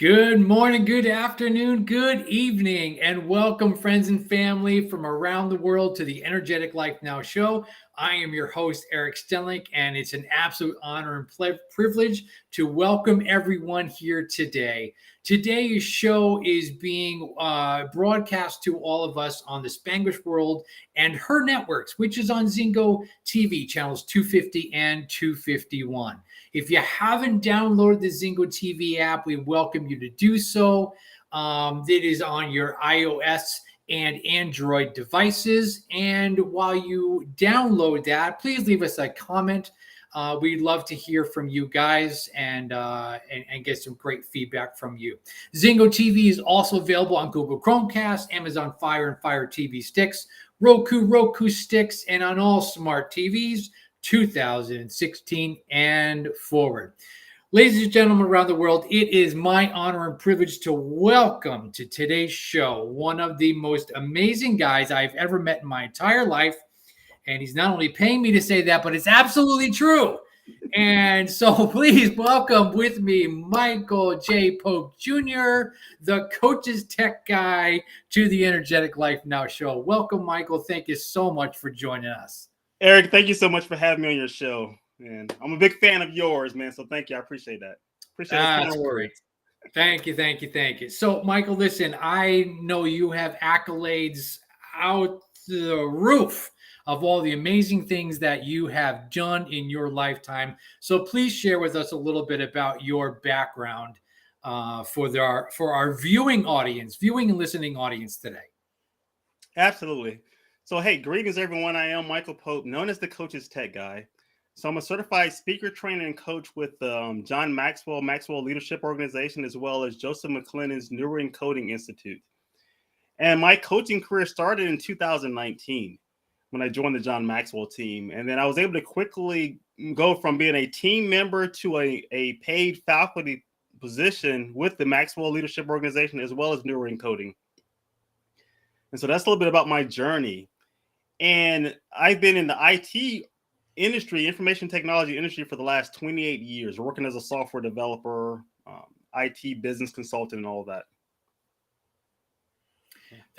Good morning, good afternoon, good evening, and welcome, friends and family from around the world to the Energetic Life Now show. I am your host, Eric Stenlake, and it's an absolute honor and privilege to welcome everyone here today. Today's show is being broadcast to all of us on the Spanglish World and her networks, which is on Zingo TV channels 250 and 251. If you haven't downloaded the Zingo TV app, we welcome you to do so. It is on your iOS and Android devices. And while you download that, please leave us a comment. We'd love to hear from you guys and get some great feedback from you. Zingo TV is also available on Google Chromecast, Amazon Fire and Fire TV sticks, Roku sticks, and on all smart TVs 2016 and forward. Ladies and gentlemen around the world, it is my honor and privilege to welcome to today's show one of the most amazing guys I've ever met in my entire life. And he's not only paying me to say that, but it's absolutely true. And so please welcome with me Michael J. Pope Jr., the Coach's Tech Guy, to the Energetic Life Now show. Welcome, Michael. Thank you so much for joining us. Eric, thank you so much for having me on your show. And I'm a big fan of yours, man. So thank you. I appreciate that. Appreciate That's great. Thank you. So, Michael, listen, I know you have accolades out the roof of all the amazing things that you have done in your lifetime. So please share with us a little bit about your background for our viewing and listening audience today. Absolutely. So, hey, greetings, everyone. I am Michael Pope, known as the Coach's Tech Guy. So I'm a certified speaker, trainer, and coach with John Maxwell Leadership Organization, as well as Joseph McClennan's Neuroencoding Institute. And my coaching career started in 2019 when I joined the John Maxwell team. And then I was able to quickly go from being a team member to a paid faculty position with the Maxwell Leadership Organization, as well as neuroencoding. And so that's a little bit about my journey. And I've been in the IT industry, information technology industry, for the last 28 years, working as a software developer, IT business consultant, and all of that.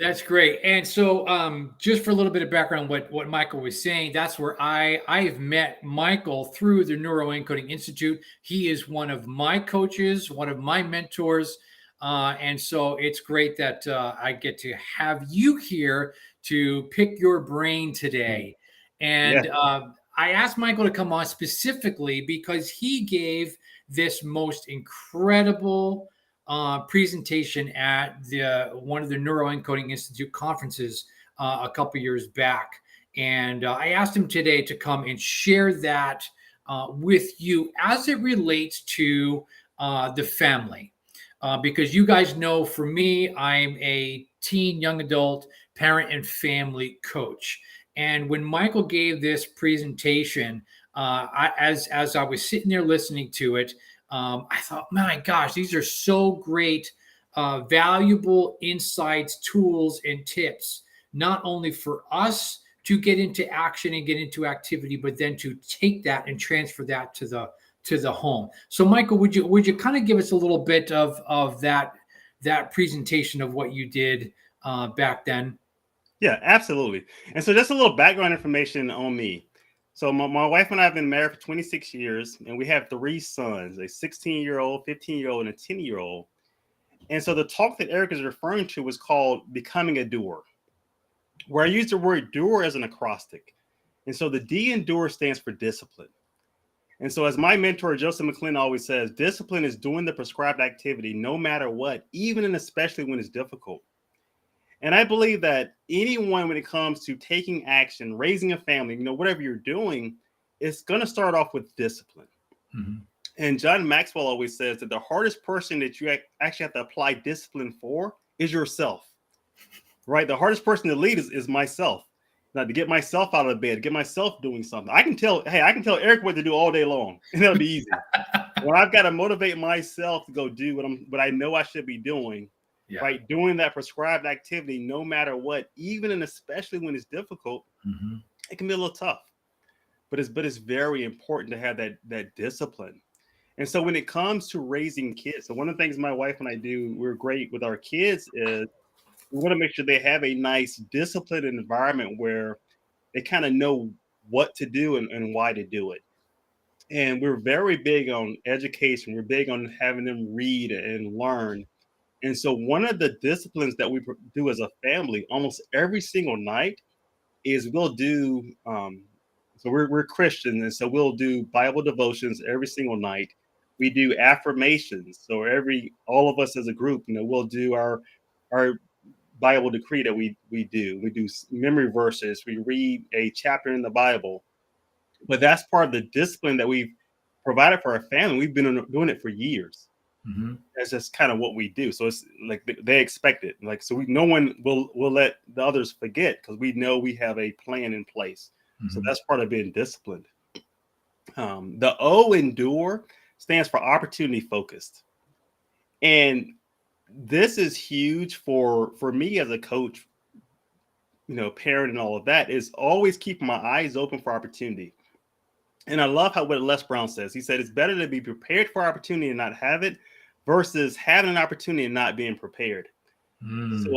That's great. And so just for a little bit of background, what Michael was saying, that's where I have met Michael through the Neuroencoding Institute. He is one of my coaches, one of my mentors. And so it's great that I get to have you here to pick your brain today. And I asked Michael to come on specifically because he gave this most incredible presentation at one of the Neuroencoding Institute conferences a couple years back. And I asked him today to come and share that with you as it relates to the family. Because you guys know, for me, I'm a teen, young adult, parent, and family coach. And when Michael gave this presentation, as I was sitting there listening to it, I thought, my gosh, these are so great, valuable insights, tools, and tips, not only for us to get into action and get into activity, but then to take that and transfer that to the home. So, Michael, would you kind of give us a little bit of that presentation of what you did back then? Yeah, absolutely. And so just a little background information on me. So my wife and I have been married for 26 years, and we have 3 sons, a 16-year-old, 15-year-old, and a 10-year-old. And so the talk that Eric is referring to was called Becoming a Doer, where I use the word doer as an acrostic. And so the D in doer stands for discipline. And so as my mentor, Joseph McClennan, always says, discipline is doing the prescribed activity no matter what, even and especially when it's difficult. And I believe that anyone, when it comes to taking action, raising a family, whatever you're doing, it's going to start off with discipline. Mm-hmm. And John Maxwell always says that the hardest person that you actually have to apply discipline for is yourself, right? The hardest person to lead is myself. Now, to get myself out of bed, get myself doing something. I can tell Eric what to do all day long, and that'll be easy. When I've got to motivate myself to go do what I know I should be doing, right? Doing that prescribed activity, no matter what, even and especially when it's difficult, it can be a little tough. But it's very important to have that discipline. And so when it comes to raising kids, so one of the things my wife and I do, we're great with our kids, is we want to make sure they have a nice disciplined environment where they kind of know what to do and why to do it. And we're very big on education. We're big on having them read and learn. And so one of the disciplines that we do as a family almost every single night is we'll do so we're Christians, and so we'll do Bible devotions every single night. We do affirmations. So all of us as a group, we'll do our Bible decree that we do. We do memory verses. We read a chapter in the Bible. But that's part of the discipline that we've provided for our family. We've been doing it for years. Mm-hmm. That's just kind of what we do. So it's like they expect it. Like, so no one will let the others forget, because we know we have a plan in place. Mm-hmm. So that's part of being disciplined. The O, endure, stands for opportunity focused. And this is huge for me as a coach, parent and all of that, is always keeping my eyes open for opportunity. And I love what Les Brown says. He said, it's better to be prepared for opportunity and not have it versus having an opportunity and not being prepared. So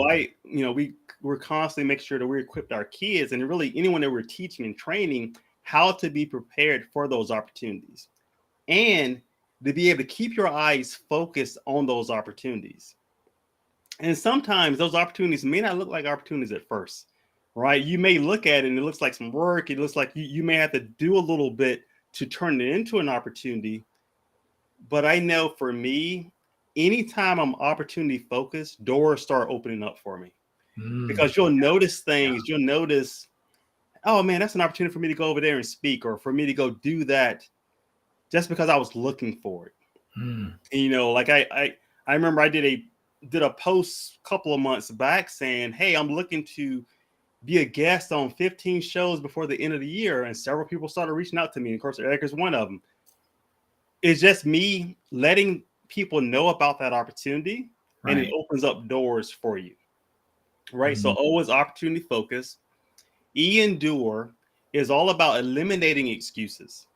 we're constantly making sure that we equip our kids and really anyone that we're teaching and training how to be prepared for those opportunities and to be able to keep your eyes focused on those opportunities. And sometimes those opportunities may not look like opportunities at first. Right? You may look at it and it looks like some work. It looks like you may have to do a little bit to turn it into an opportunity. But I know for me, anytime I'm opportunity focused, doors start opening up for me. Because you'll notice things. You'll notice, oh man, that's an opportunity for me to go over there and speak, or for me to go do that just because I was looking for it. And, like I remember I did a post a couple of months back saying, hey, I'm looking to be a guest on 15 shows before the end of the year. And several people started reaching out to me. And of course, Eric is one of them. It's just me letting people know about that opportunity, right, and it opens up doors for you. Right. Mm-hmm. So O is opportunity focus. E, endure, is all about eliminating excuses.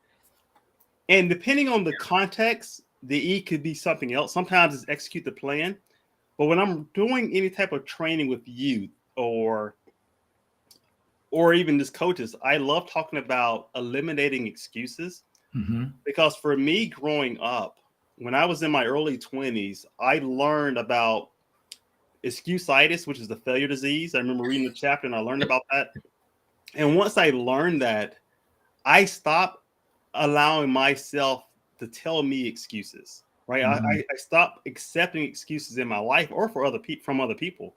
And depending on the context, the E could be something else. Sometimes it's execute the plan. But when I'm doing any type of training with youth or even just coaches, I love talking about eliminating excuses. Mm-hmm. Because for me growing up, when I was in my early 20s, I learned about excuse-itis, which is the failure disease. I remember reading the chapter and I learned about that. And once I learned that, I stopped allowing myself to tell me excuses, right? Mm-hmm. I stopped accepting excuses in my life or from other people.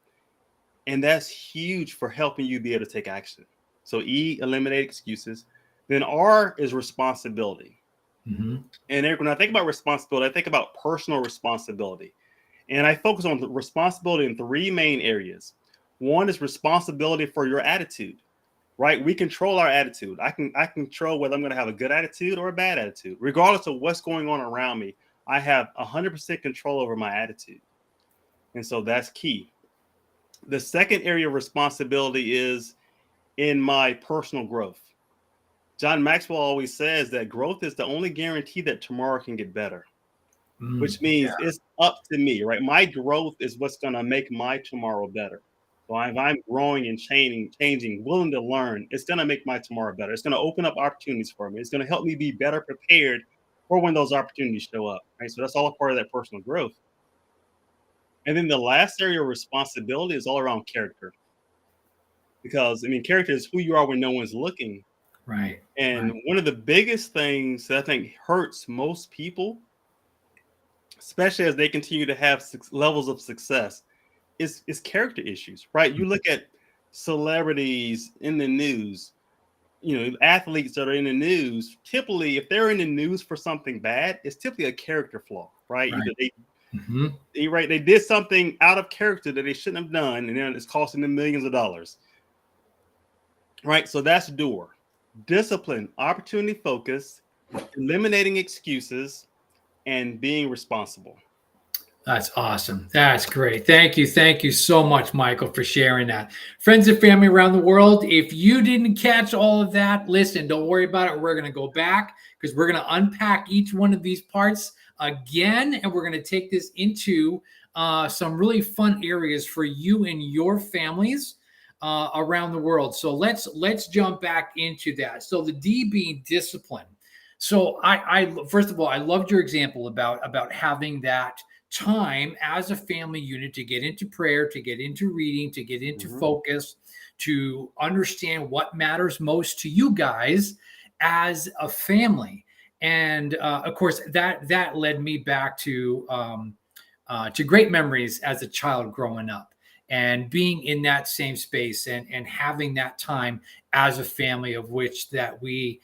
And that's huge for helping you be able to take action. So E, eliminate excuses. Then R is responsibility. Mm-hmm. And Eric, when I think about responsibility, I think about personal responsibility. And I focus on responsibility in three main areas. One is responsibility for your attitude, right? We control our attitude. I control whether I'm going to have a good attitude or a bad attitude. Regardless of what's going on around me, I have 100% control over my attitude. And so that's key. The second area of responsibility is in my personal growth. John Maxwell always says that growth is the only guarantee that tomorrow can get better, which means it's up to me, right? My growth is what's going to make my tomorrow better. So if I'm growing and changing, willing to learn, it's going to make my tomorrow better. It's going to open up opportunities for me. It's going to help me be better prepared for when those opportunities show up, right? So that's all a part of that personal growth. And then the last area of responsibility is all around character. Because, character is who you are when no one's looking. Right. And one of the biggest things that I think hurts most people, especially as they continue to have levels of success, is character issues, right? You look at celebrities in the news, athletes that are in the news. Typically, if they're in the news for something bad, it's typically a character flaw, right? Either they did something out of character that they shouldn't have done, and then it's costing them millions of dollars. Right. So that's DOOR. Discipline, opportunity focus, eliminating excuses, and being responsible. That's awesome. That's great. Thank you. Thank you so much, Michael, for sharing that. Friends and family around the world, if you didn't catch all of that, listen, don't worry about it. We're going to go back because we're going to unpack each one of these parts again, and we're going to take this into some really fun areas for you and your families around the world. So let's jump back into that. So the D being discipline. So I first of all, I loved your example about having that time as a family unit to get into prayer, to get into reading, to get into Hmm. focus, to understand what matters most to you guys as a family. And of course, that led me back to great memories as a child growing up and being in that same space and having that time as a family of which that we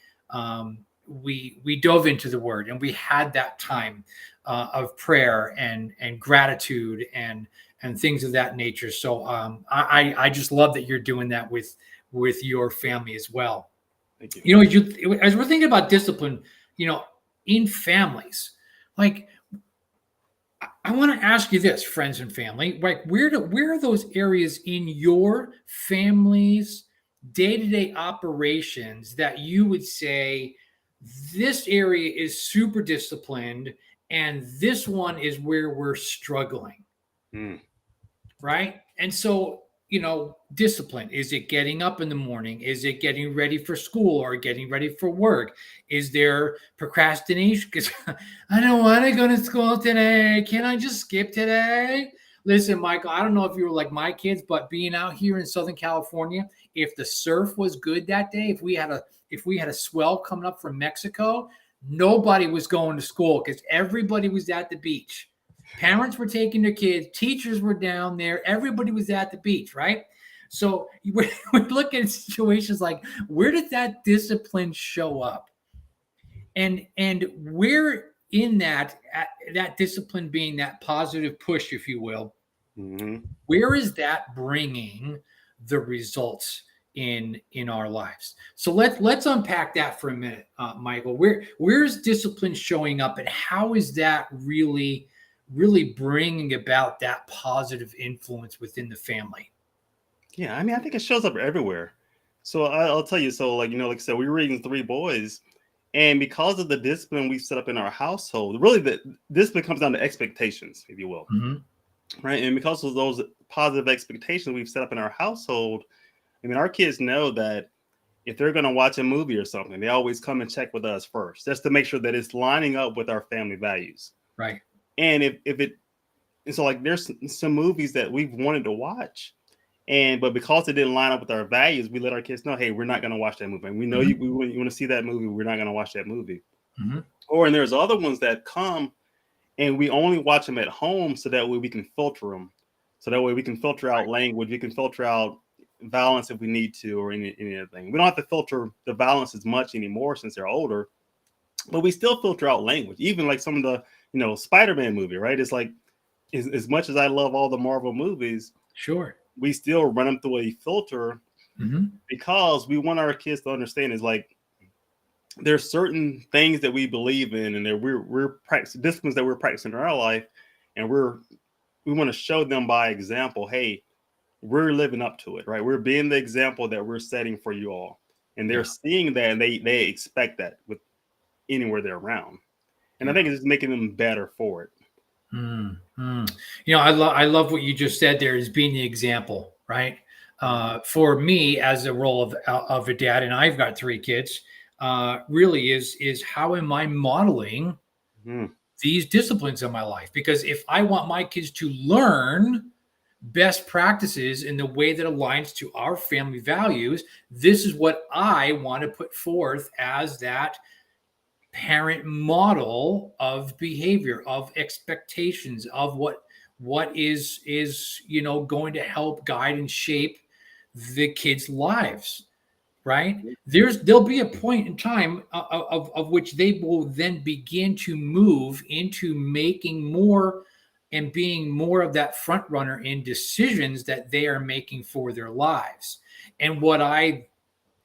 dove into the word and we had that time of prayer and gratitude and things of that nature. So I just love that you're doing that with your family as well. Thank you. You know, as we're thinking about discipline, you know, in families, like I want to ask you this, friends and family, like where are those areas in your family's day-to-day operations that you would say this area is super disciplined and this one is where we're struggling? Mm. Right? And so, you know, discipline, is it getting up in the morning? Is it getting ready for school or getting ready for work? Is there procrastination? Because I don't want to go to school today. Can I just skip today? Listen, Michael, I don't know if you were like my kids, but being out here in Southern California, if the surf was good that day, if we had a swell coming up from Mexico, nobody was going to school because everybody was at the beach. Parents were taking their kids, teachers were down there, everybody was at the beach, right? So we look at situations like where did that discipline show up? And where in that discipline being that positive push, if you will, Hmm. where is that bringing the results in our lives? So let's unpack that for a minute, Michael. Where's discipline showing up and how is that really bringing about that positive influence within the family? Yeah, I mean, I think it shows up everywhere. So I'll tell you. So, like, like I said, we were raising three boys, and because of the discipline we set up in our household, really the discipline comes down to expectations, if you will, Mhm. right? And because of those positive expectations we've set up in our household, I mean, our kids know that if they're going to watch a movie or something, they always come and check with us first, just to make sure that it's lining up with our family values. Right. And if it, and so like there's some movies that we've wanted to watch, and but because it didn't line up with our values, we let our kids know, hey, we're not going to watch that movie. And we know Mhm. you want to see that movie, we're not going to watch that movie. Mhm. Or and there's other ones that come and we only watch them at home so that way we can filter them. So that way we can filter out language, we can filter out violence if we need to, or anything. We don't have to filter the violence as much anymore since they're older, but we still filter out language. Even like some of the, Spider-Man movie, right? It's like as much as I love all the Marvel movies, Sure. we still run them through a filter Mhm. because we want our kids to understand is like there's certain things that we believe in and that we're practicing disciplines that we're practicing in our life, and we want to show them by example, hey, we're living up to it, right? We're being the example that we're setting for you all, and they're Yeah. seeing that and they expect that with anywhere they're around, and I Yeah. think it's just making them better for it. Mm, mm. You know, I love what you just said there is being the example, right? Mhm. For me, as a role of a dad, and I've got three kids, really is how am I modeling Mhm. these disciplines in my life? Because if I want my kids to learn best practices in the way that aligns to our family values, this is what I want to put forth as that parent model of behavior, of expectations, of what is going to help guide and shape the kids lives, right? There'll be a point in time of which they will then begin to move into making more and being more of that front runner in decisions that they are making for their lives. And what I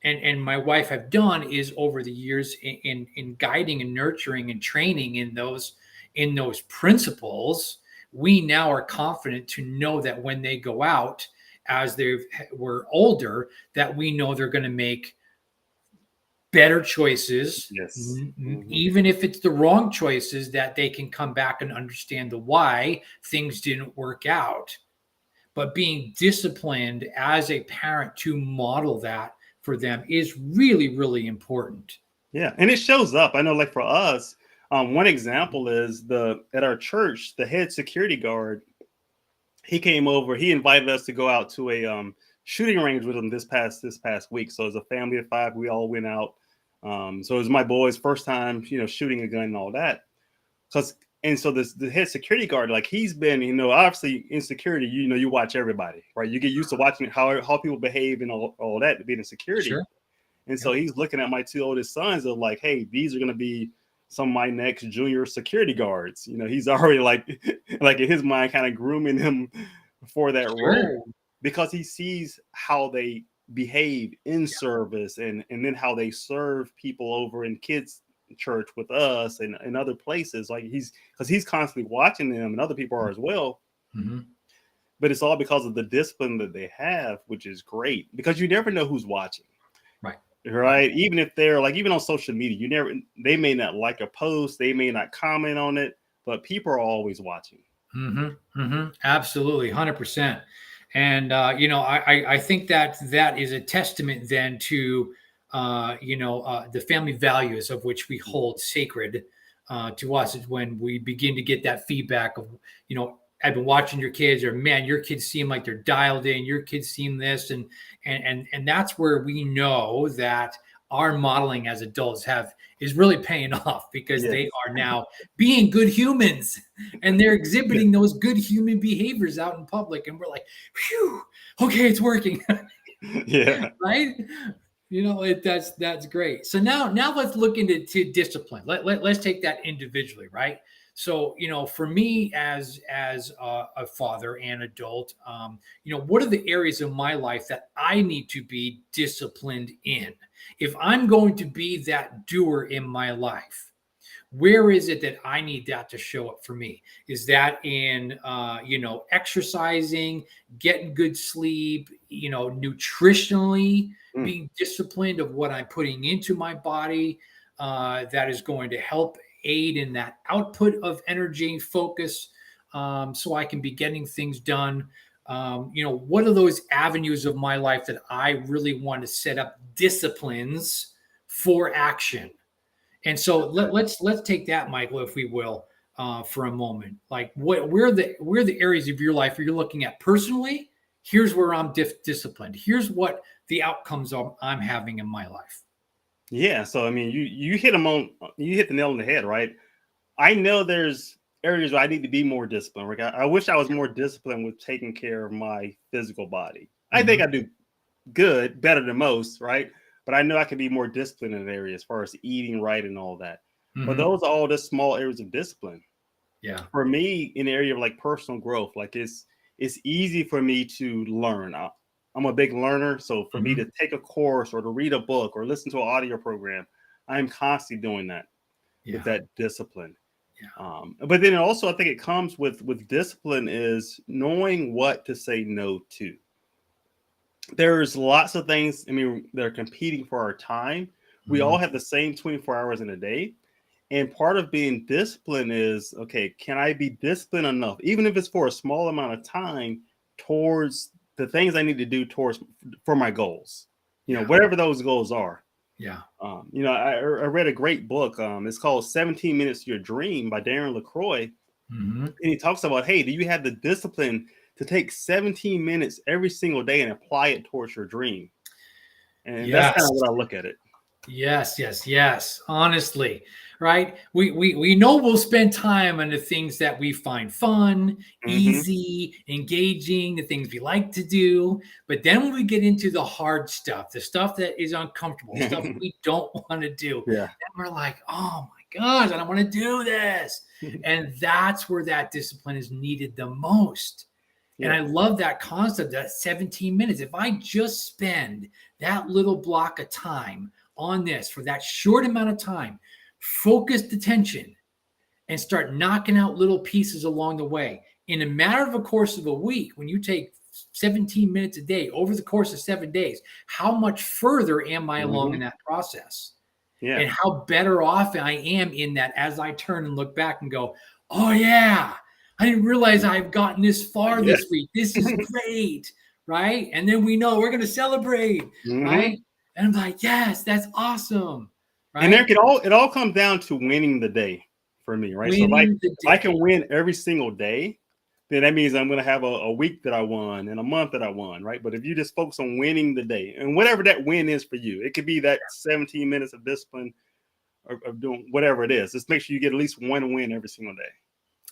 and my wife have done is over the years in guiding and nurturing and training in those principles, we now are confident to know that when they go out, as they were older, that we know they're going to make better choices, Yes. Hmm. even if it's the wrong choices, that they can come back and understand the why things didn't work out. But being disciplined as a parent to model that for them is really, really important. Yeah, and it shows up. I know, like for us, one example is the at our church, the head security guard. He came over. He invited us to go out to a shooting range with him this past week. So as a family of five, we all went out. So it was my boy's first time, shooting a gun and all that. Because and so the head security guard, like he's been, obviously in security, you watch everybody, right? You get used to watching how people behave and all that, being in security. Sure. And Yep. so he's looking at my two oldest sons of like, hey, these are going to be some of my next junior security guards. He's already like, like in his mind, kind of grooming them for that Sure. role because he sees how they behave in service and then how they serve people over in kids church with us and other places. Like because he's constantly watching them and other people are as well. Mm-hmm. But it's all because of the discipline that they have, which is great because you never know who's watching. Right. Right. Even if they're like, even on social media, they may not like a post, they may not comment on it, but people are always watching. Mm-hmm. Mm-hmm. Absolutely. 100%. And, I think that is a testament then to, the family values of which we hold sacred to us is when we begin to get that feedback of, I've been watching your kids, or man, your kids seem like they're dialed in, your kids seem this. And that's where we know that our modeling as adults is really paying off because Yes. they are now being good humans and they're exhibiting those good human behaviors out in public. And we're like, phew, okay, it's working. Yeah. Right. That's great. So now let's look into discipline. Let's take that individually, right? So for me as a father and adult, what are the areas of my life that I need to be disciplined in? If I'm going to be that doer in my life, where is it that I need that to show up for me? Is that in exercising, getting good sleep, nutritionally Mm. being disciplined of what I'm putting into my body, that is going to help aid in that output of energy and focus, so I can be getting things done. What are those avenues of my life that I really want to set up disciplines for action? And so let's take that, Michael, if we will, for a moment. Like, where the areas of your life where you're looking at personally? Here's where I'm disciplined. Here's what the outcomes I'm having in my life. Yeah. So I mean, you hit the nail on the head, right? I know there's areas where I need to be more disciplined. Like I wish I was more disciplined with taking care of my physical body. I think I do good, better than most, right? But I know I can be more disciplined in that area as far as eating right and all that. But Mm-hmm. those are all just small areas of discipline. Yeah. For me, in the area of like personal growth, like it's easy for me to learn. I'm a big learner, so for me Mm-hmm. to take a course or to read a book or listen to an audio program, I'm constantly doing that with Yeah. that discipline. Yeah. But then also, I think it comes with discipline is knowing what to say no to. There's lots of things, I mean, they're competing for our time. We Mm-hmm. all have the same 24 hours in a day. And part of being disciplined is, okay, can I be disciplined enough, even if it's for a small amount of time, towards the things I need to do for my goals, Yeah. whatever those goals are. Yeah. I read a great book. It's called 17 Minutes to Your Dream by Darren LaCroix. Mm-hmm. And he talks about, hey, do you have the discipline to take 17 minutes every single day and apply it towards your dream? And that's kind Yes. of what I look at it. Yes, yes, yes. Honestly, right? We know we'll spend time on the things that we find fun, Hmm. easy, engaging, the things we like to do. But then when we get into the hard stuff, the stuff that is uncomfortable, stuff we don't want to do, Yeah. then we're like, oh my gosh, I don't want to do this. And that's where that discipline is needed the most. And Yeah. I love that concept, that 17 minutes. If I just spend that little block of time on this for that short amount of time, focused attention, and start knocking out little pieces along the way, in a matter of a course of a week, when you take 17 minutes a day over the course of 7 days, how much further am I along in that process? Yeah. And how better off I am in that as I turn and look back and go, oh yeah, I didn't realize I've gotten this far Yes. this week. This is great, right? And then we know we're going to celebrate, right? And I'm like, yes, that's awesome, right? And there it all comes down to winning the day for me, right? So like if I can win every single day, then that means I'm going to have a week that I won and a month that I won, right? But if you just focus on winning the day and whatever that win is for you, it could be that 17 minutes of discipline or of doing whatever it is. Just make sure you get at least one win every single day.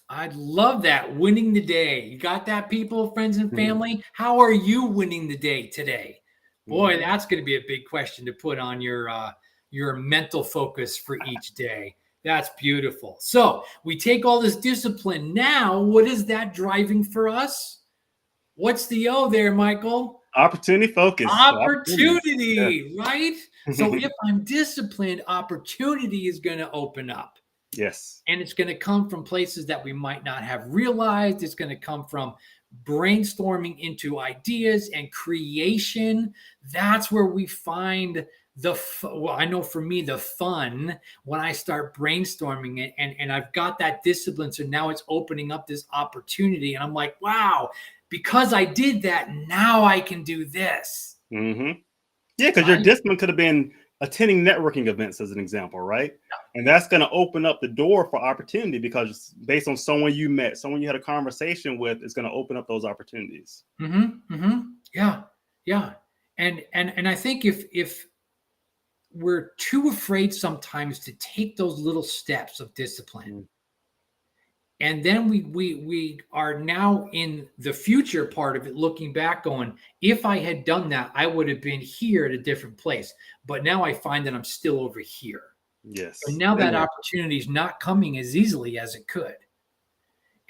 I love that, winning the day. You got that, people, friends and family? How are you winning the day today? Boy, that's going to be a big question to put on your mental focus for each day. That's beautiful. So we take all this discipline. Now, what is that driving for us? What's the O there, Michael? Opportunity focus. Opportunity, right? So if I'm disciplined, opportunity is going to open up. Yes. And it's going to come from places that we might not have realized. It's going to come from brainstorming into ideas and creation. That's where we find I know for me, the fun when I start brainstorming it and I've got that discipline. So now it's opening up this opportunity. And I'm like, wow, because I did that, now I can do this. Yeah, because your discipline could have been attending networking events as an example, right? Yeah. And that's going to open up the door for opportunity because based on someone you met, someone you had a conversation with, is going to open up those opportunities. Yeah. And I think if we're too afraid sometimes to take those little steps of discipline, and then we are now in the future part of it, looking back going, if I had done that, I would have been here at a different place. But now I find that I'm still over here. Yes. And now that opportunity is not coming as easily as it could.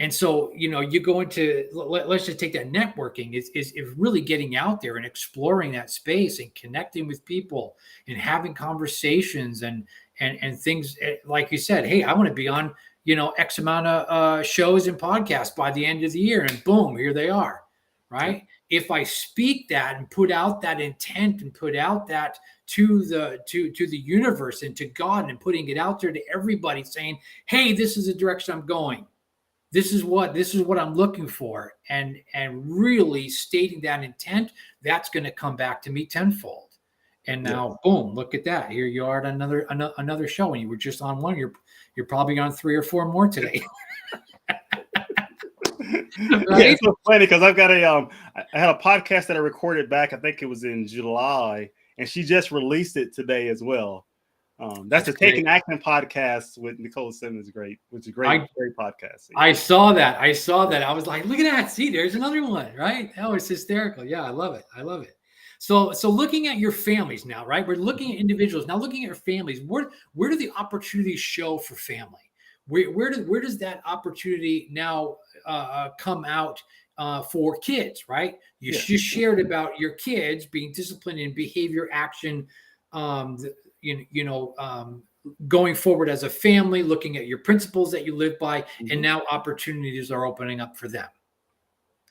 And so, you go into, let's just take that networking is really getting out there and exploring that space and connecting with people and having conversations and things like you said, hey, I want to be on, X amount of shows and podcasts by the end of the year, and boom, here they are, right? Yeah. If I speak that and put out that intent and put out that to the universe and to God and putting it out there to everybody saying, hey, this is the direction I'm going. This is what I'm looking for. And really stating that intent, that's going to come back to me tenfold. And now, boom, look at that. Here you are at another show, and you were just on one. You're probably on 3 or 4 more today. Right? Yeah, it's so funny because I've got I had a podcast that I recorded back, I think it was in July, and she just released it today as well. That's the Taking Action podcast with Nicole Simmons, great podcast. Yeah. I saw that. I was like, look at that. See, there's another one, right? Oh, it's hysterical. Yeah, I love it. So looking at your families now, right? We're looking at individuals now. Looking at your families, where do the opportunities show for family? Where does that opportunity now come out for kids? Right? You just shared about your kids being disciplined in behavior, action. Going forward as a family, looking at your principles that you live by, and now opportunities are opening up for them.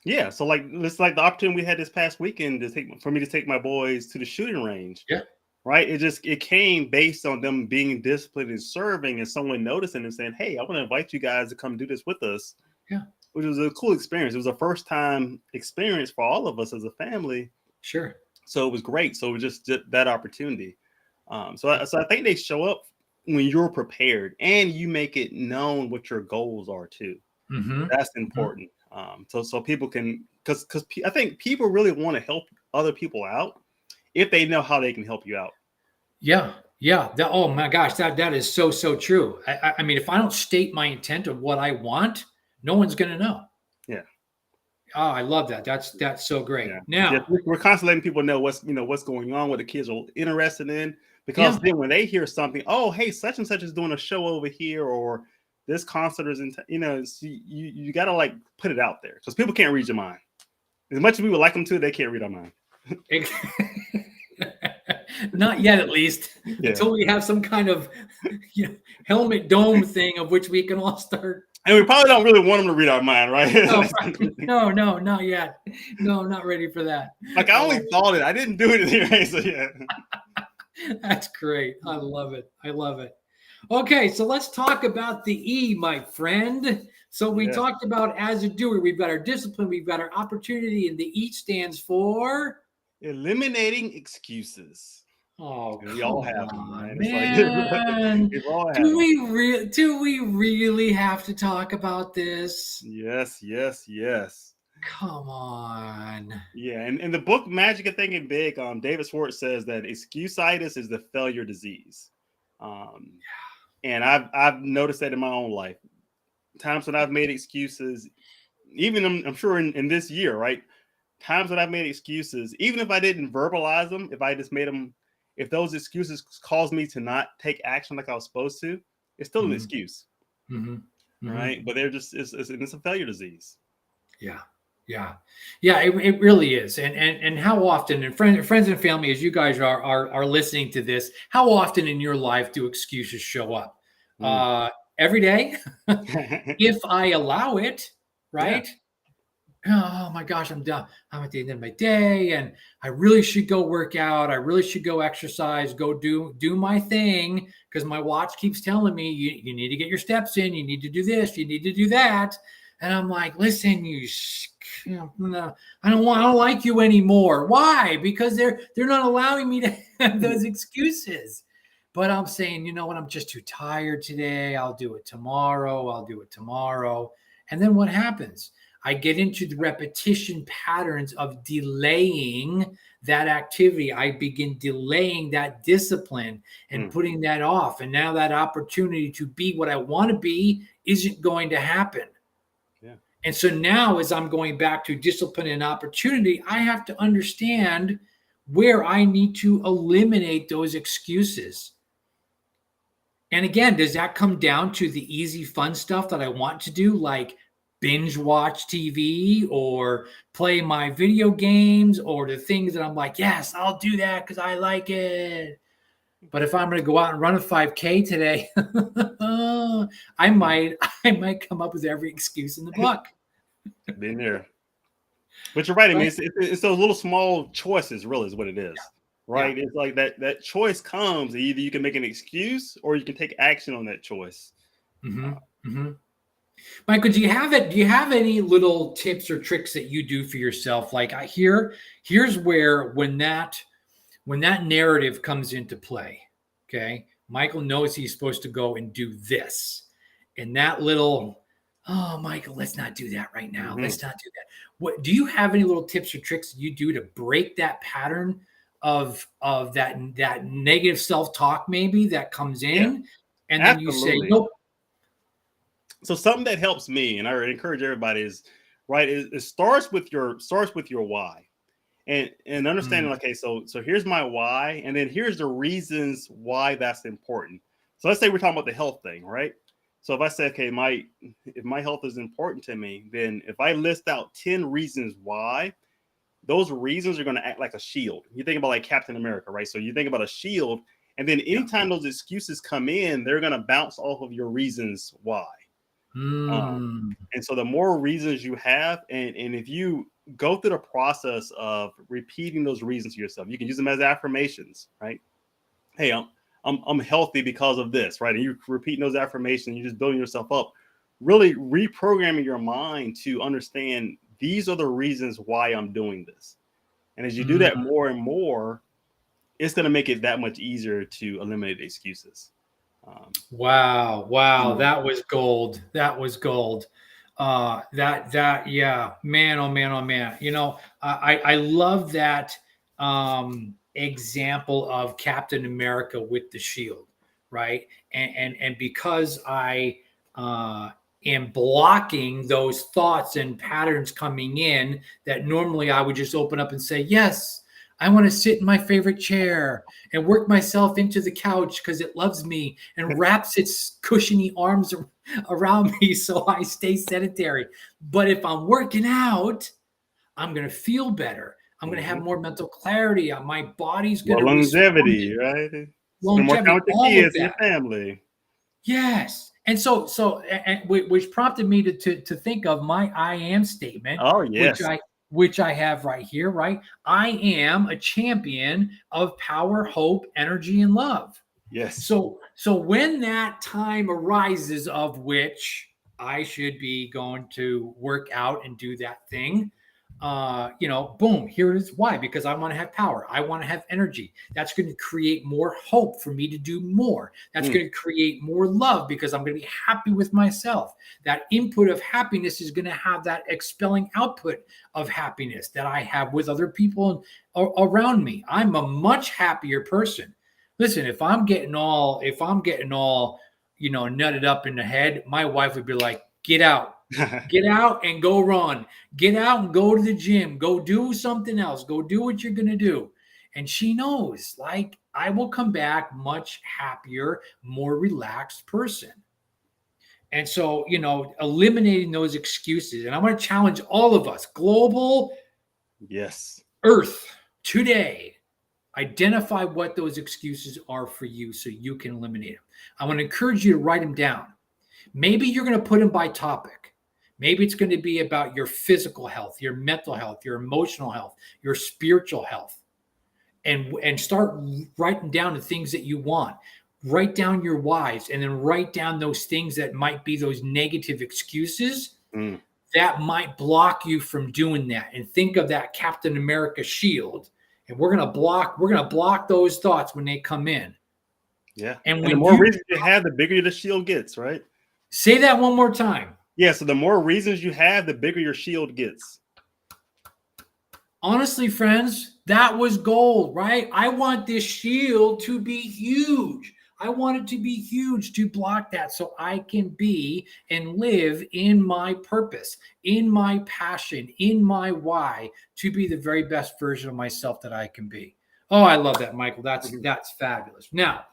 Yeah, so it's like the opportunity we had this past weekend for me to take my boys to the shooting range. Yeah, right. It came based on them being disciplined and serving, and someone noticing and saying, "Hey, I want to invite you guys to come do this with us." Yeah, which was a cool experience. It was a first time experience for all of us as a family. Sure. So it was great. So it was just that opportunity. So I think they show up when you're prepared and you make it known what your goals are too. That's important. So people can, because I think people really want to help other people out if they know how they can help you out. Yeah. Oh my gosh, that is so true. I mean, if I don't state my intent of what I want, no one's going to know. Yeah. Oh, I love that. That's so great. Yeah. Now we're constantly letting people know what's going on, what the kids are interested in, because then when they hear something, oh, hey, such and such is doing a show over here, or this concert is in, you got to put it out there because people can't read your mind. As much as we would like them to, they can't read our mind. Not yet, at least, until we have some kind of helmet dome thing of which we can all start And we probably don't really want them to read our mind, right? No, no, not yet. No, I'm not ready for that. Like I only thought it. I didn't do it anyway. So yeah. That's great. I love it. I love it. Okay, so let's talk about the E, my friend. So we talked about as a doer, we've got our discipline, we've got our opportunity, and the E stands for eliminating excuses. oh, we all have them, right? man. It's like, Do we really have to talk about this? Yes. Come on. Yeah, and in the book Magic of Thinking Big, David Schwartz says that excusitis is the failure disease. And I've noticed that in my own life. Times when I've made excuses, even I'm sure in this year, right? Times when I've made excuses, even if I didn't verbalize them, if I just made them, if those excuses caused me to not take action like I was supposed to, it's still an excuse, right? But they're just it's a failure disease. Yeah, it really is. And how often, and friends and family, as you guys are listening to this, how often in your life do excuses show up? Every day, if I allow it, right? Oh my gosh, I'm done. I'm at the end of my day, and I really should go work out. I really should go exercise, go do my thing, because my watch keeps telling me you need to get your steps in, you need to do this, you need to do that. And I'm like, listen, I don't like you anymore. Why? Because they're not allowing me to have those excuses. But I'm saying, you know what? I'm just too tired today. I'll do it tomorrow. And then what happens? I get into the repetition patterns of delaying that activity. I begin delaying that discipline and putting that off. And now that opportunity to be what I want to be isn't going to happen. And so now, as I'm going back to discipline and opportunity, I have to understand where I need to eliminate those excuses. And again, does that come down to the easy, fun stuff that I want to do, like binge watch TV or play my video games, or the things that I'm like, yes, I'll do that because I like it. But if I'm going to go out and run a 5K today, I might come up with every excuse in the book. Been there. But you're right. I mean, it's those little small choices, really, is what it is. Right? It's like that choice comes. Either you can make an excuse or you can take action on that choice. Michael, do you have any little tips or tricks that you do for yourself? Like here's where when that narrative comes into play, okay? Michael knows he's supposed to go and do this. And that little, oh, Michael, let's not do that right now. Let's not do that. What do you have any little tips or tricks that you do to break that pattern of that negative self-talk maybe that comes in? And then you say, nope. So something that helps me, and I encourage everybody, is right. It starts with your why, and understanding. Okay, so here's my why, and then here's the reasons why that's important. So let's say we're talking about the health thing, right? So if I say, okay, if my health is important to me, then if I list out 10 reasons why, those reasons are going to act like a shield. You think about like Captain America, right? So you think about a shield, and then anytime those excuses come in, they're going to bounce off of your reasons why. And so the more reasons you have, and if you go through the process of repeating those reasons to yourself, you can use them as affirmations, right? Hey, I'm healthy because of this, right? And you're repeating those affirmations, you're just building yourself up, really reprogramming your mind to understand these are the reasons why I'm doing this. And as you do that more and more, it's going to make it that much easier to eliminate excuses. Wow. That was gold. Yeah, man, oh man. You know, I love that example of Captain America with the shield, right? And because I am blocking those thoughts and patterns coming in that normally I would just open up and say, yes, I want to sit in my favorite chair and work myself into the couch because it loves me and wraps its cushiony arms around me so I stay sedentary. But if I'm working out, I'm going to feel better. I'm going to have more mental clarity. My body's going to longevity, right? Longevity, more time with the kids and your family. Yes. And which prompted me to think of my I am statement, Oh, which yes. I have right here, right? I am a champion of power, hope, energy, and love. Yes. So when that time arises of which I should be going to work out and do that thing, boom, here it is. Why? Because I want to have power. I want to have energy. That's going to create more hope for me to do more. That's going to create more love because I'm going to be happy with myself. That input of happiness is going to have that expelling output of happiness that I have with other people around me. I'm a much happier person. Listen, if I'm getting all, nutted up in the head, my wife would be like, get out and go run, get out and go to the gym, go do something else, go do what you're going to do. And she knows, like, I will come back much happier, more relaxed person. And so, eliminating those excuses. And I want to challenge all of us, global Yes. Earth, today. Identify what those excuses are for you so you can eliminate them. I want to encourage you to write them down. Maybe you're going to put them by topic. Maybe it's going to be about your physical health, your mental health, your emotional health, your spiritual health. And start writing down the things that you want. Write down your whys and then write down those things that might be those negative excuses that might block you from doing that. And think of that Captain America shield. And we're gonna block those thoughts when they come in. Yeah. And the when more reasons you have, the bigger the shield gets, right? Say that one more time. Yeah. So the more reasons you have, the bigger your shield gets. Honestly, friends, that was gold, right? I want this shield to be huge. I want it to be huge to block that so I can be and live in my purpose, in my passion, in my why, to be the very best version of myself that I can be. Oh, I love that, Michael. That's fabulous. Now,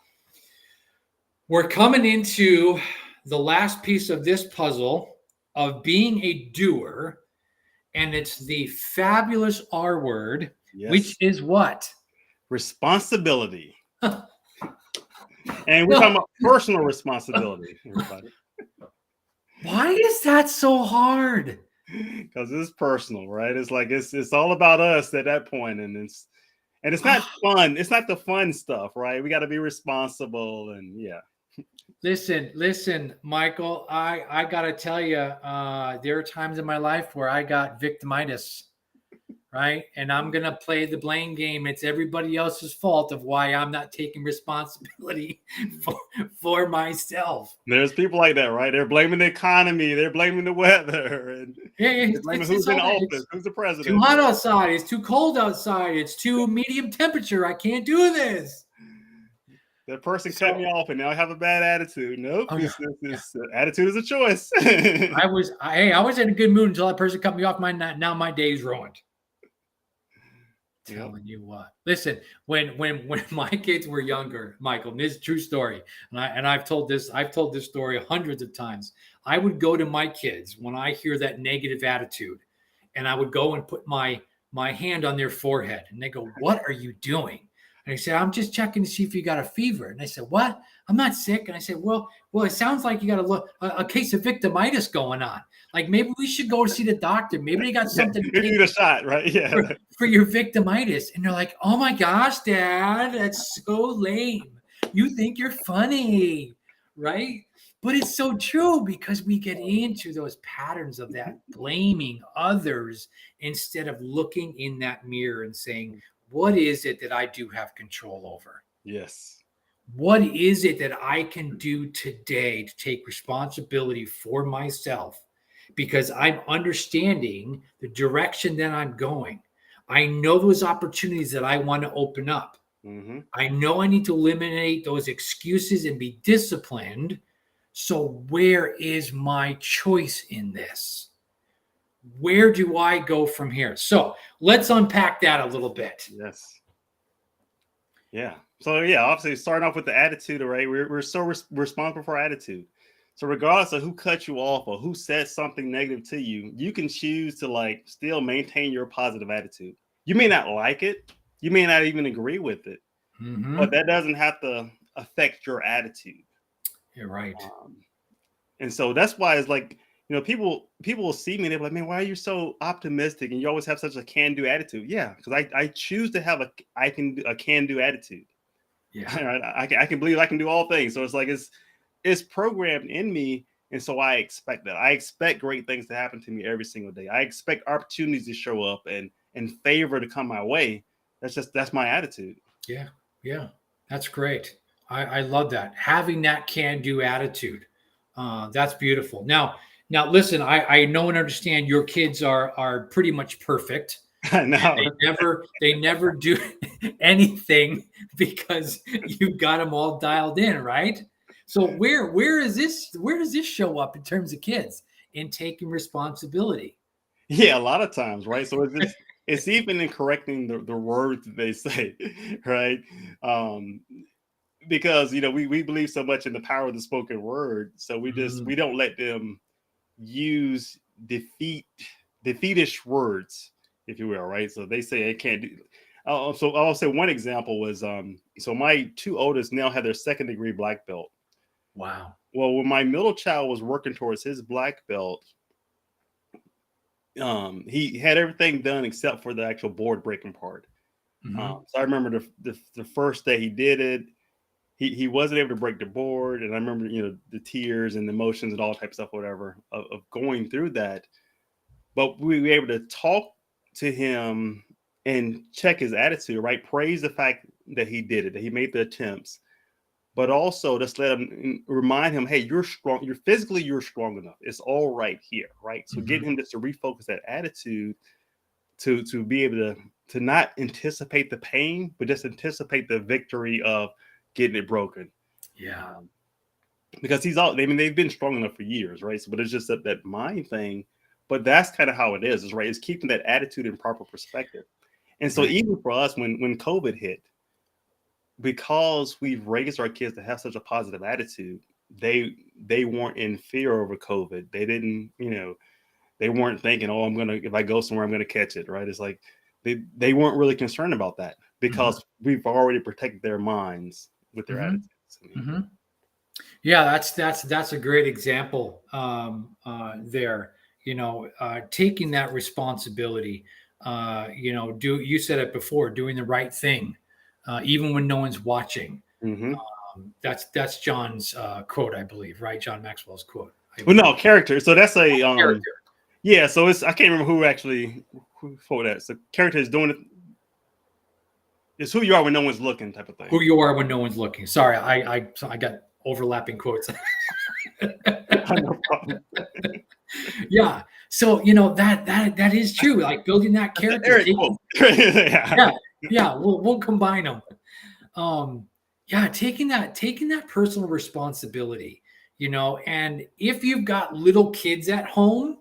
we're coming into the last piece of this puzzle of being a doer, and it's the fabulous R word, which is what? Responsibility. And we're talking about personal responsibility, everybody. Why is that so hard? Because it's personal, right? It's like it's all about us at that point, and it's not fun. It's not the fun stuff, right? We got to be responsible, and yeah. Listen, Michael. I gotta tell you, there are times in my life where I got victimitis, right? And I'm going to play the blame game. It's everybody else's fault of why I'm not taking responsibility for myself. There's people like that, right? They're blaming the economy. They're blaming the weather. And they're blaming who's in office, who's the president. Too hot outside. It's too cold outside. It's too medium temperature. I can't do this. That person cut me off and now I have a bad attitude. Nope. Attitude is a choice. I was in a good mood until that person cut me off. Now my day's ruined. Telling you what. Listen, when my kids were younger, Michael, this is a true story, and I've told this story hundreds of times. I would go to my kids when I hear that negative attitude, and I would go and put my hand on their forehead, and they go, "What are you doing?" And I said, "I'm just checking to see if you got a fever." And they said, "What? I'm not sick." And I said, "Well, it sounds like you got a case of victimitis going on. Like maybe we should go see the doctor. Maybe they got something to need a shot, right? Yeah, for your victimitis." And they're like, "Oh my gosh, Dad, that's so lame. You think you're funny, right?" But it's so true because we get into those patterns of that blaming others instead of looking in that mirror and saying, what is it that I do have control over? Yes. What is it that I can do today to take responsibility for myself? Because I'm understanding the direction that I'm going. I know those opportunities that I want to open up. Mm-hmm. I know I need to eliminate those excuses and be disciplined. So where is my choice in this? Where do I go from here? So let's unpack that a little bit. Yes. Yeah. So yeah, obviously starting off with the attitude, right? We're so responsible for our attitude. So regardless of who cut you off or who said something negative to you, you can choose to still maintain your positive attitude. You may not like it. You may not even agree with it, but that doesn't have to affect your attitude. You're right. And so that's why it's like, people will see me and they're like, man, why are you so optimistic? And you always have such a can-do attitude. Yeah, because I choose to have a can-do attitude. Yeah. I can believe I can do all things. So it's like it's programmed in me. And so I expect that. I expect great things to happen to me every single day. I expect opportunities to show up and favor to come my way. That's my attitude. Yeah. Yeah. That's great. I love that. Having that can-do attitude. That's beautiful. Now listen, I know and understand your kids are pretty much perfect. I And know. they never do anything because you've got them all dialed in, right? So where does this show up in terms of kids in taking responsibility? Yeah, a lot of times, right? So it's even in correcting the words that they say, right? Um, because we believe so much in the power of the spoken word, so we Mm, don't let them use defeatish words, if you will, right? So they say it can't do. So I'll say one example was so my two oldest now have their second degree black belt. wow. Well, when my middle child was working towards his black belt, he had everything done except for the actual board breaking part. Hmm. So I remember the first day he did it, he wasn't able to break the board, and I remember the tears and the emotions and all types of stuff, whatever, of going through that. But we were able to talk to him and check his attitude, right? Praise the fact that he did it, that he made the attempts, but also just let him remind him, hey, you're strong. You're strong enough. It's all right here, right? So Hmm. getting him just to refocus that attitude to be able to not anticipate the pain, but just anticipate the victory of getting it broken. Yeah. Um, because he's all. I mean, they've been strong enough for years, right? So, but it's just that mind thing. But that's kind of how it is right? It's keeping that attitude in proper perspective. And so, Right. even for us, when COVID hit, because we've raised our kids to have such a positive attitude, they weren't in fear over COVID. They didn't, they weren't thinking, oh, if I go somewhere, I'm gonna catch it, right? It's like they weren't really concerned about that Hmm. because we've already protected their minds with their Hmm. attitudes. I mean, Hmm. Yeah, that's a great example there. Taking that responsibility. Do you said it before? Doing the right thing, even when no one's watching. mm-hmm. That's John's quote, I believe, right? John Maxwell's quote, I Well, no believe. character. So that's a Character. yeah. So it's I can't remember who for that. So character is doing it. It's who you are when no one's looking, type of Who thing. you are when no one's looking. Sorry, I got overlapping quotes. No problem. Yeah. So that is true. Like building that That's an character, Eric taking quote. Yeah. yeah, yeah, we'll combine them. Um, yeah, taking that personal responsibility, and if you've got little kids at home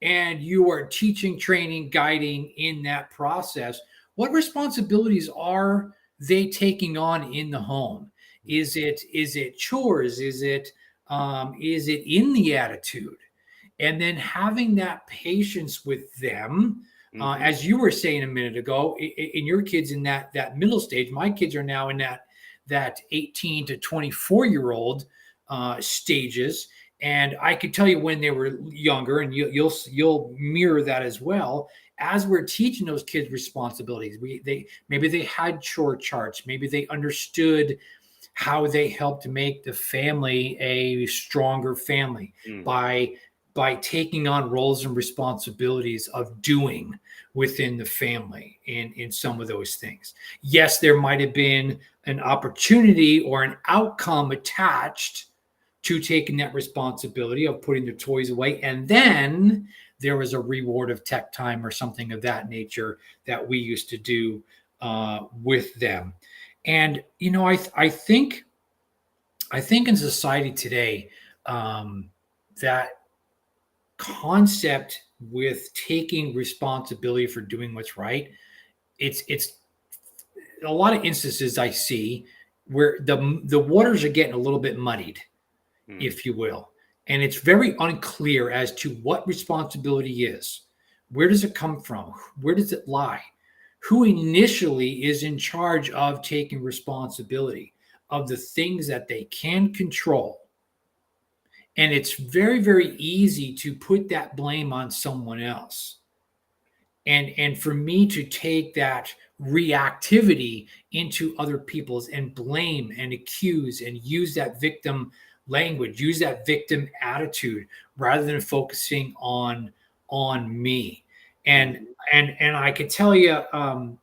and you are teaching, training, guiding in that process, what responsibilities are they taking on in the home? Is it chores? Is it in the attitude? And then having that patience with them, Mm-hmm. as you were saying a minute ago, in your kids in that middle stage. My kids are now in that 18 to 24-year-old stages, and I could tell you when they were younger, and you'll mirror that as well. As we're teaching those kids responsibilities, maybe they had chore charts, maybe they understood how they helped make the family a stronger family Mm. by taking on roles and responsibilities of doing within the family in some of those things. Yes, there might have been an opportunity or an outcome attached to taking that responsibility of putting the toys away, and then there was a reward of tech time or something of that nature that we used to do with them. And I think in society today, that concept with taking responsibility for doing what's right, it's a lot of instances I see where the waters are getting a little bit muddied, Mm. if you will, and it's very unclear as to what responsibility is. Where does it come from? Where does it lie? Who initially is in charge of taking responsibility of the things that they can control And it's very, very easy to put that blame on someone else. And for me to take that reactivity into other people's and blame and accuse and use that victim language, use that victim attitude rather than focusing on me. And Mhm. and I can tell you,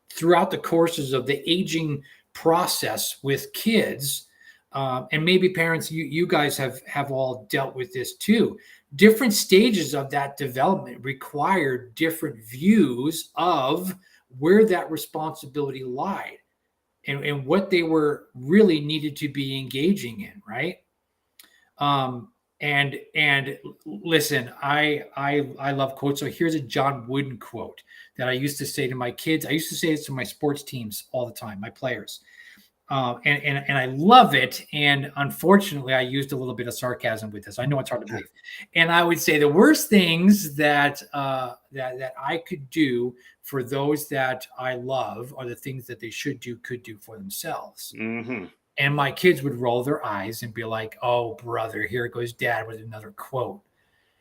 throughout the courses of the aging process with kids, and maybe parents, you guys have all dealt with this too. Different stages of that development require different views of where that responsibility lied, and what they were really needed to be engaging in, right? And listen, I love quotes. So here's a John Wooden quote that I used to say to my kids. I used to say this to my sports teams all the time, my players. And I love it. And unfortunately, I used a little bit of sarcasm with this. I know it's hard to believe. And I would say the worst things that I could do for those that I love are the things that they could do for themselves. Mhm. And my kids would roll their eyes and be like, "Oh, brother, here goes dad with another quote."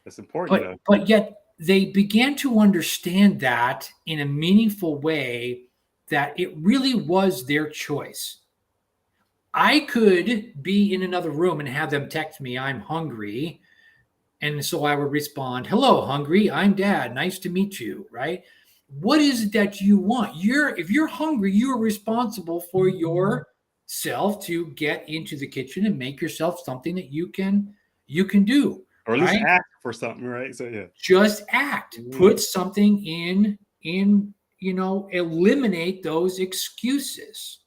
That's important But though. but yet they began to understand that in a meaningful way, that it really was their choice. I could be in another room and have them text me, "I'm hungry." And so I would respond, "Hello, hungry. I'm dad. Nice to meet you." Right? What is it that you want? If you're hungry, you are responsible for yourself to get into the kitchen and make yourself something that you can do. Or at least Right? ask for something, right? So yeah. Just act. Mhm. Put something in, eliminate those excuses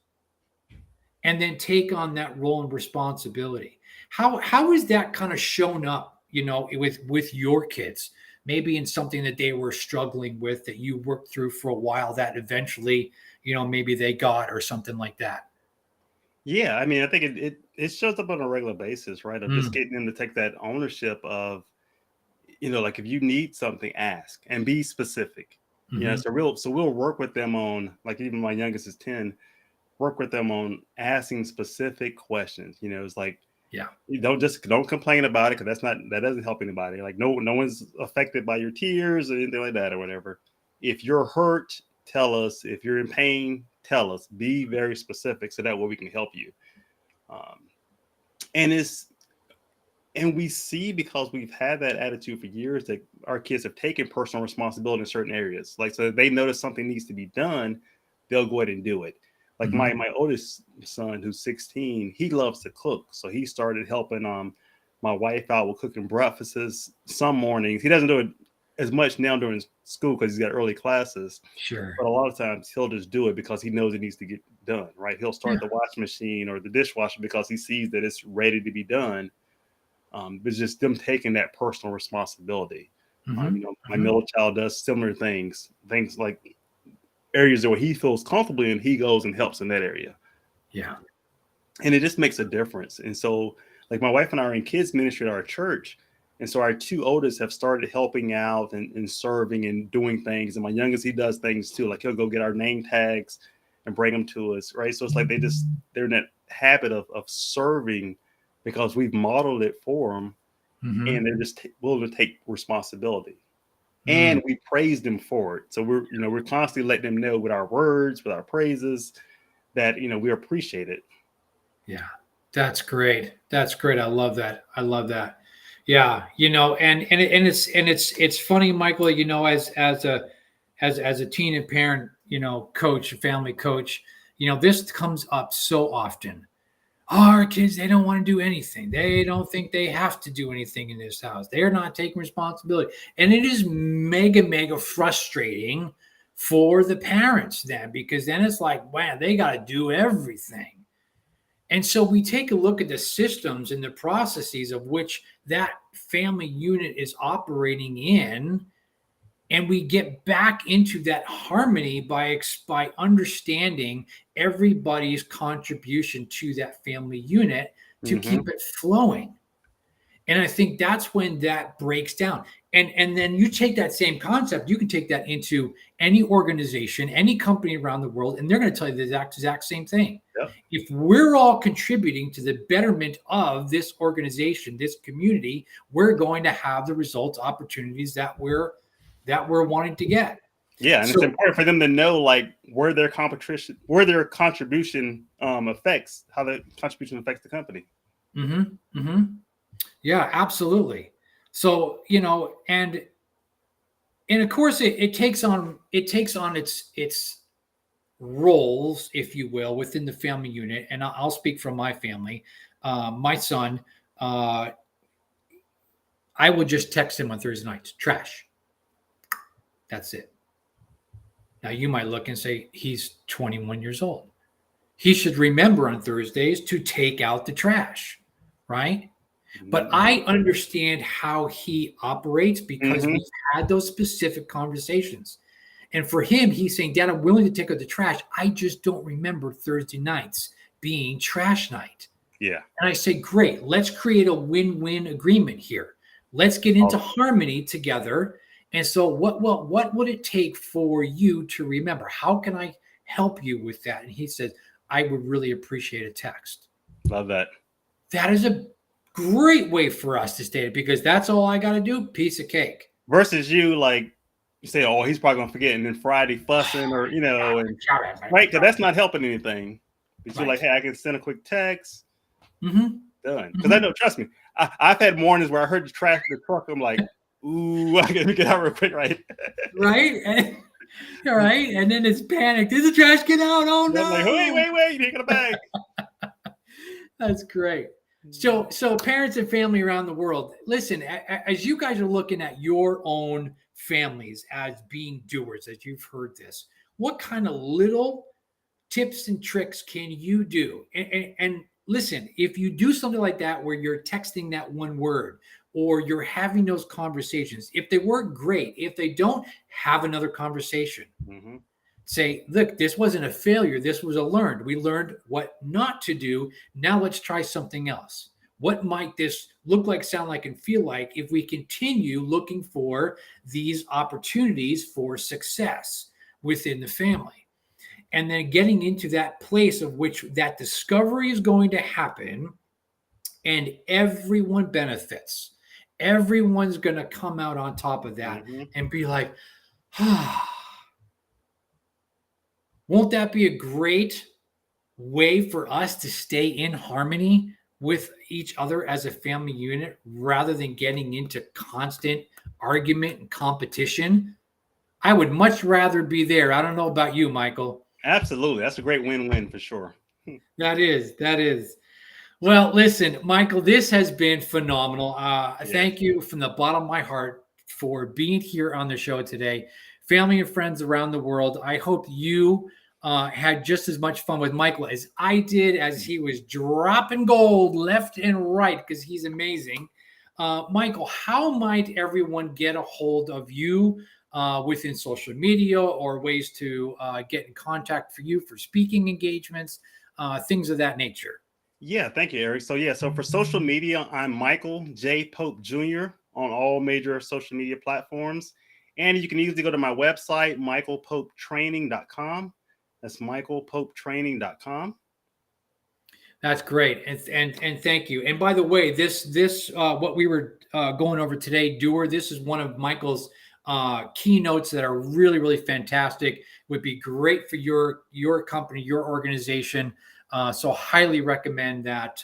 and then take on that role and responsibility. How is that kind of shown up, with your kids? Maybe in something that they were struggling with that you worked through for a while that eventually, maybe they got or something like that. Yeah, I mean, I think it shows up on a regular basis, right? Of just Mm, getting them to take that ownership of, like if you need something, ask and be specific. mhm. So we'll work with them on, like, even my youngest is 10, work with them on asking specific questions. It's like, Yeah. you don't complain about it, because that doesn't help anybody. Like, no one's affected by your tears or anything like that or whatever. If you're hurt, tell us. If you're in pain, tell us. Be very specific so that way we can help you. Um, and it's and we see, because we've had that attitude for years, that our kids have taken personal responsibility in certain areas. Like, so if they notice something needs to be done, they'll go ahead and do it. Like Mhm. my oldest son, who's 16, he loves to cook, so he started helping my wife out with cooking breakfasts some mornings. He doesn't do it as much now during school because he's got early classes, Sure. but a lot of times he'll just do it because he knows it needs to get done. Right? He'll Yeah. start the washing machine or the dishwasher because he sees that it's ready to be done. But just them taking that personal responsibility. Mhm. My Mhm. middle child does similar things like areas where he feels comfortable in, he goes and helps in that area. Yeah. Um, and it just makes a difference. And so, like, my wife and I are in kids ministry at our church. And so our two oldest have started helping out and serving and doing things. And my youngest, he does things too. Like, he'll go get our name tags and bring them to us. Right. So it's like they're in that habit of serving because we've modeled it for them, and Mhm. they're just willing to take responsibility. Mm. And we praise them for it. So we're constantly letting them know with our words, with our praises, that we appreciate it. Yeah, that's great. That's great. I love that. I love that. Yeah, and it's funny, Michael. As a teen and parent, coach, family coach, this comes up so often. Oh, our kids, they don't want to do anything. They don't think they have to do anything in this house. They're not taking responsibility, and it is mega mega frustrating for the parents then, because then it's like, wow, they got to do everything. And so we take a look at the systems and the processes of which that family unit is operating in, and we get back into that harmony by understanding everybody's contribution to that family unit to Hmm. keep it flowing. And I think that's when that breaks down. And then you take that same concept, you can take that into any organization, any company around the world, and they're going to tell you the exact same thing. Yep. If we're all contributing to the betterment of this organization, this community, we're going to have the results, opportunities that we're wanting to get. Yeah, and So, it's important for them to know like where their contribution affects, how the contribution affects the company. Yeah, absolutely. So, and of course it takes on its roles, if you will, within the family unit. And I'll speak from my family. My son, I will just text him on Thursday nights, trash. That's it. Now you might look and say he's 21 years old. He should remember on Thursdays to take out the trash, right? But I understand how he operates because we've had those specific conversations. And for him, he's saying, Dad, I'm willing to take out the trash. I just don't remember Thursday nights being trash night. Yeah. And I say, great, let's create a win-win agreement here. Let's get into harmony together. And so what would it take for you to remember? How can I help you with that? And he said, I would really appreciate a text. Love that. That is a great way for us to state it, because that's all I got to do. Piece of cake. Versus you, like, you say, oh, he's probably gonna forget, and then Friday fussing, or and, right? Because that's not helping anything. But you're like, hey, I can send a quick text. Done. Because I know, trust me, I've had mornings where I heard the truck. I'm like, ooh, I gotta get out real quick, right? Right. All right. And then it's panic. Did the trash get out? Oh no! I'm like, wait! You didn't get a bag. That's great. So parents and family around the world, listen, as you guys are looking at your own families as being doers, as you've heard this, what kind of little tips and tricks can you do? And listen, if you do something like that, where you're texting that one word, or you're having those conversations, if they work, great. If they don't, have another conversation. Say, look, this wasn't a failure. This was a learned. We learned what not to do. Now let's try something else. What might this look like, sound like, and feel like if we continue looking for these opportunities for success within the family? And then getting into that place of which that discovery is going to happen, and everyone benefits. Everyone's going to come out on top of that and be like, won't that be a great way for us to stay in harmony with each other as a family unit, rather than getting into constant argument and competition? I would much rather be there. I don't know about you, Michael. Absolutely. That's a great win-win for sure. That is. Well, listen, Michael, this has been phenomenal. Thank you from the bottom of my heart for being here on the show today. Family and friends around the world, I hope you had just as much fun with Michael as I did, as he was dropping gold left and right, because he's amazing. Michael, how might everyone get a hold of you within social media, or ways to get in contact for you for speaking engagements, things of that nature? Yeah, thank you, Eric. So for social media, I'm Michael J. Pope Jr. on all major social media platforms. And you can easily go to my website, michaelpopetraining.com. That's michaelpopetraining.com. That's great. And thank you. And by the way, this what we were going over today, Doer, this is one of Michael's keynotes that are really, really fantastic. Would be great for your company, your organization. So highly recommend that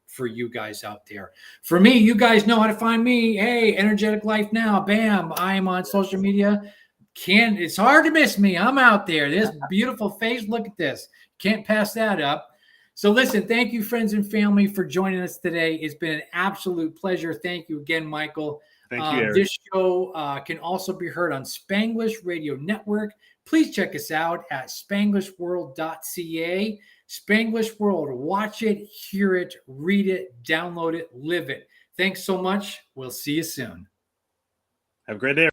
for you guys out there. For me, you guys know how to find me. Hey, Energetic Life Now. Bam. I am on social media. It's hard to miss me. I'm out there. This beautiful face. Look at this. Can't pass that up. So listen, thank you, friends and family, for joining us today. It's been an absolute pleasure. Thank you again, Michael. Thank you, Eric. This show can also be heard on Spanglish Radio Network. Please check us out at spanglishworld.ca. Spanglish World. Watch it, hear it, read it, download it, live it. Thanks so much. We'll see you soon. Have a great day.